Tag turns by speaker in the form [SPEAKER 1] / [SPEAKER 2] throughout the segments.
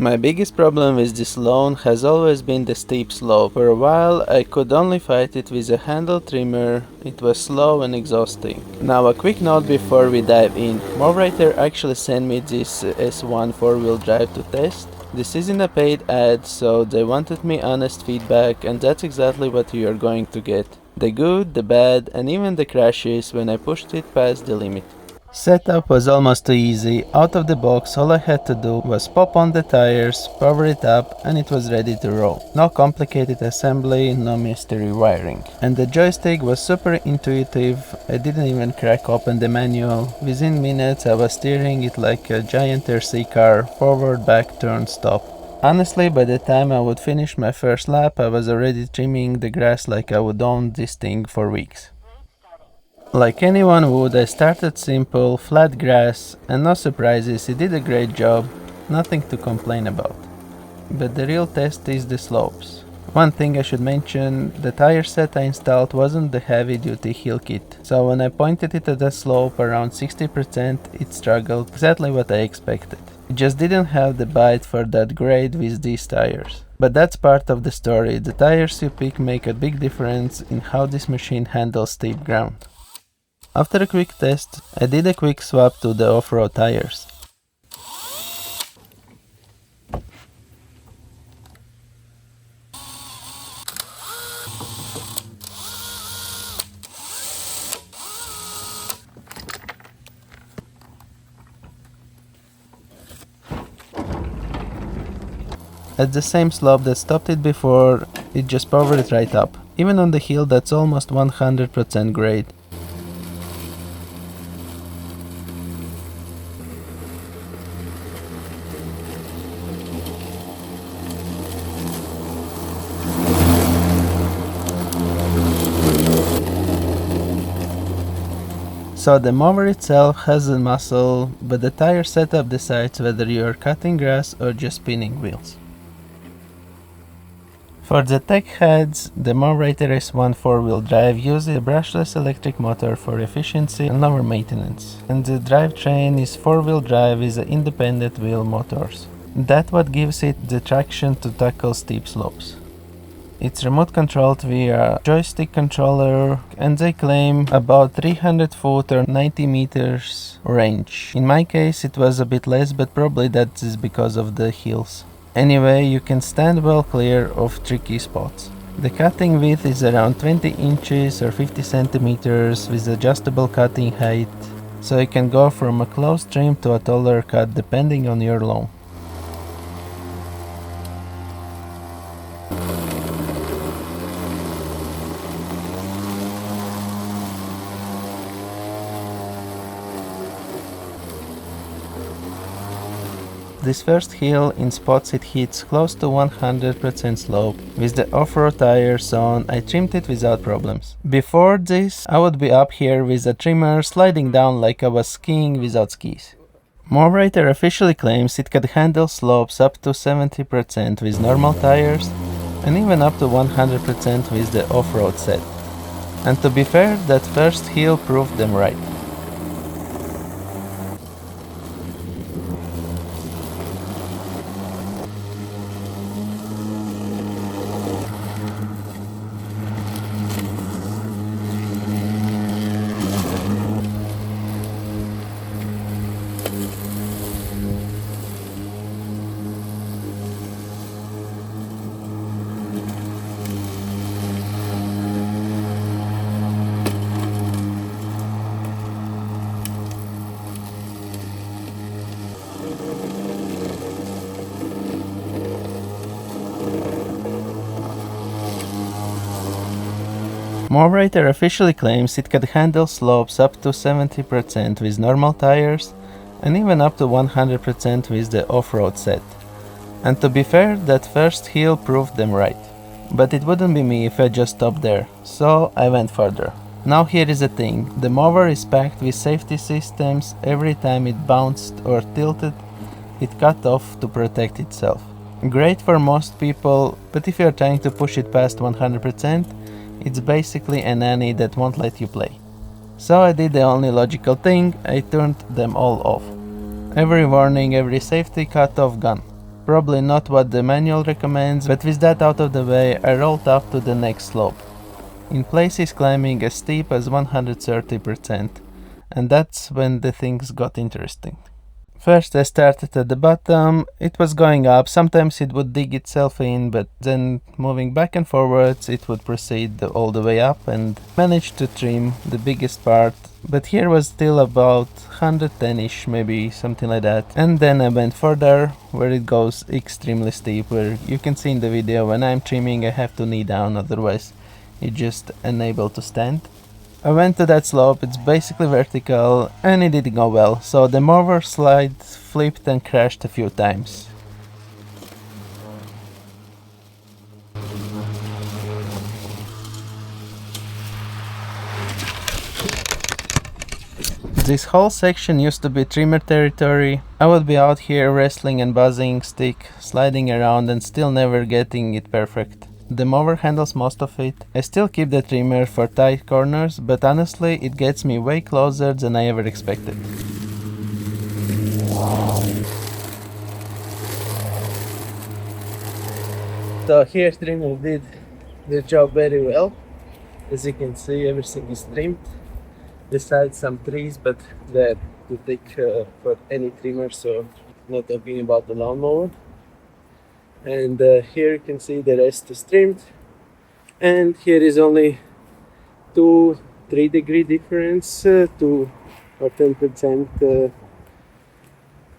[SPEAKER 1] My biggest problem with this lawn has always been the steep slope. For a while I could only fight it with a handle trimmer. It was slow and exhausting. Now a quick note before we dive in. Mowrator actually sent me this S1 4-wheel drive to test. This isn't a paid ad, so they wanted me honest feedback, and that's exactly what you are going to get. The good, the bad, and even the crashes when I pushed it past the limit. Setup was almost too easy. Out of the box, all I had to do was pop on the tires, power it up, and it was ready to roll. No complicated assembly, no mystery wiring. And the joystick was super intuitive. I didn't even crack open the manual. Within minutes I was steering it like a giant RC car, forward, back, turn, stop. Honestly, by the time I would finish my first lap, I was already trimming the grass like I would own this thing for weeks. Like anyone would, I started simple, flat grass, and no surprises, it did a great job, nothing to complain about. But the real test is the slopes. One thing I should mention, the tire set I installed wasn't the heavy-duty heel kit, so when I pointed it at a slope around 60%, it struggled, exactly what I expected. It just didn't have the bite for that grade with these tires. But that's part of the story, the tires you pick make a big difference in how this machine handles steep ground. After a quick test, I did a quick swap to the off-road tires. At the same slope that stopped it before, it just powered it right up, even on the hill that's almost 100% grade. So the mower itself has a muscle, but the tire setup decides whether you are cutting grass or just spinning wheels. For the tech heads, the Mowrator S1 4-wheel drive uses a brushless electric motor for efficiency and lower maintenance, and the drivetrain is 4-wheel drive with independent wheel motors. That's what gives it the traction to tackle steep slopes. It's remote controlled via joystick controller, and they claim about 300 foot or 90 meters range. In my case it was a bit less, but probably that is because of the hills. Anyway, you can stand well clear of tricky spots. The cutting width is around 20 inches or 50 centimeters with adjustable cutting height, so you can go from a close trim to a taller cut depending on your lawn. This first hill, in spots it hits close to 100% slope. With the off-road tires on, I trimmed it without problems. Before this, I would be up here with a trimmer sliding down like I was skiing without skis. Mowrator officially claims it can handle slopes up to 70% with normal tires and even up to 100% with the off-road set. And to be fair, that first hill proved them right. Mowrator officially claims it can handle slopes up to 70% with normal tires and even up to 100% with the off-road set. And to be fair, that first hill proved them right. But it wouldn't be me if I just stopped there, so I went further. Now here is the thing, the mower is packed with safety systems. Every time it bounced or tilted, it cut off to protect itself. Great for most people, but if you're trying to push it past 100%, it's basically a nanny that won't let you play. So I did the only logical thing, I turned them all off. Every warning, every safety cut off gone. probably not what the manual recommends, but with that out of the way, I rolled up to the next slope. In places climbing as steep as 130%, and that's when the things got interesting. First I started at the bottom, it was going up, sometimes it would dig itself in, but then moving back and forwards it would proceed all the way up and managed to trim the biggest part, but here was still about 110ish, maybe something like that. And then I went further, where it goes extremely steep, where you can see in the video when I'm trimming I have to knee down, otherwise you're just unable to stand. I went to that slope, it's basically vertical, and it didn't go well, so the mower slide flipped and crashed a few times. This whole section used to be trimmer territory. I would be out here wrestling and buzzing stick, sliding around and still never getting it perfect. The mower handles most of it. I still keep the trimmer for tight corners, but honestly it gets me way closer than I ever expected. So here trimmer did the job very well. As you can see, everything is trimmed. Besides some trees, but they're too thick for any trimmer, so not talking about the lawnmower. And here you can see the rest is trimmed, and here is only 2-3 degree difference to or 10% to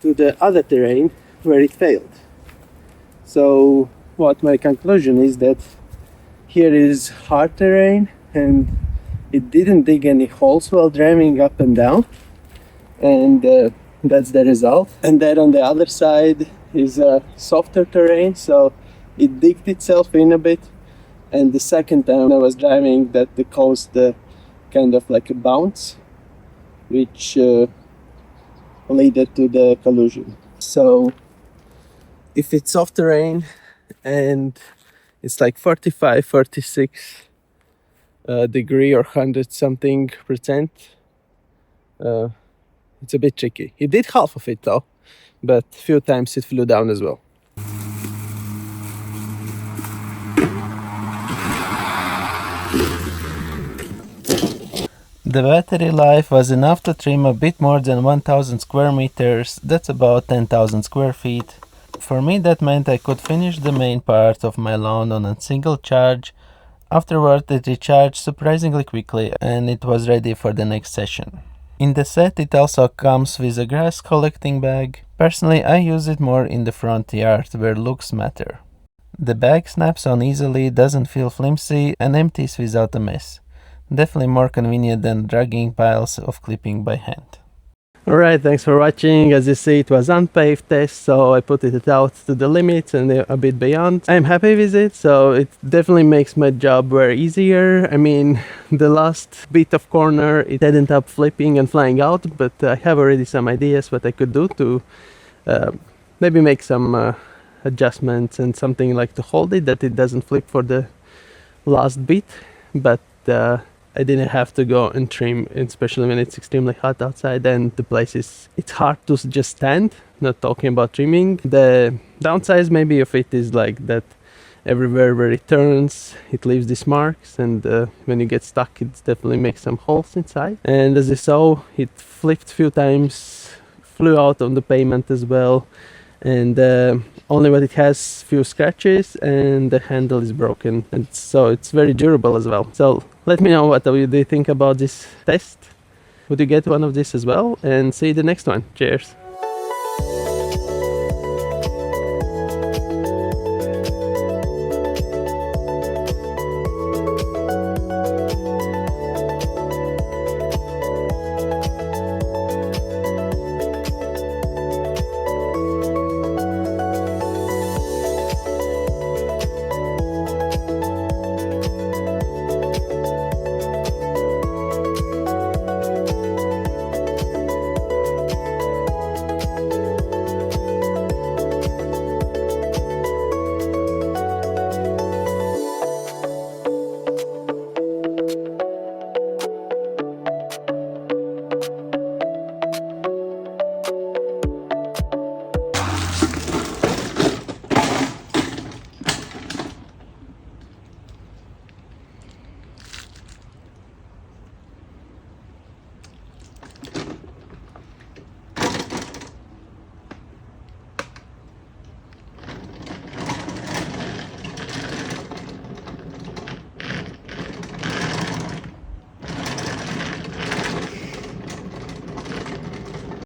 [SPEAKER 1] the other terrain where it failed. So what my conclusion is that here is hard terrain and it didn't dig any holes while driving up and down, and that's the result. And then on the other side is a softer terrain, so it digged itself in a bit, and the second time I was driving that caused kind of like a bounce, which led to the collision. So if it's soft terrain and it's like 45-46 degree or 100 something percent, it's a bit tricky. He did half of it though, but a few times it flew down as well. The battery life was enough to trim a bit more than 1000 square meters, that's about 10,000 square feet. For me that meant I could finish the main part of my lawn on a single charge. Afterward it recharged surprisingly quickly and it was ready for the next session. In the set it also comes with a grass collecting bag. Personally I use it more in the front yard where looks matter. The bag snaps on easily, doesn't feel flimsy and empties without a mess. Definitely more convenient than dragging piles of clipping by hand. Alright, thanks for watching. As you see, it was unpaved test, so I put it out to the limits and a bit beyond. I'm happy with it, so it definitely makes my job very easier. I mean, the last bit of corner, it ended up flipping and flying out, but I have already some ideas what I could do to maybe make some adjustments and something like to hold it, that it doesn't flip for the last bit, but I didn't have to go and trim, especially when it's extremely hot outside and the place it's hard to just stand, not talking about trimming. The downside maybe of it is like that everywhere where it turns it leaves these marks, and when you get stuck it definitely makes some holes inside. And as you saw, it flipped a few times, flew out on the pavement as well, and only what it has few scratches and the handle is broken, and so it's very durable as well. So let me know what do you think about this test. Would you get one of this as well? And see you the next one. Cheers.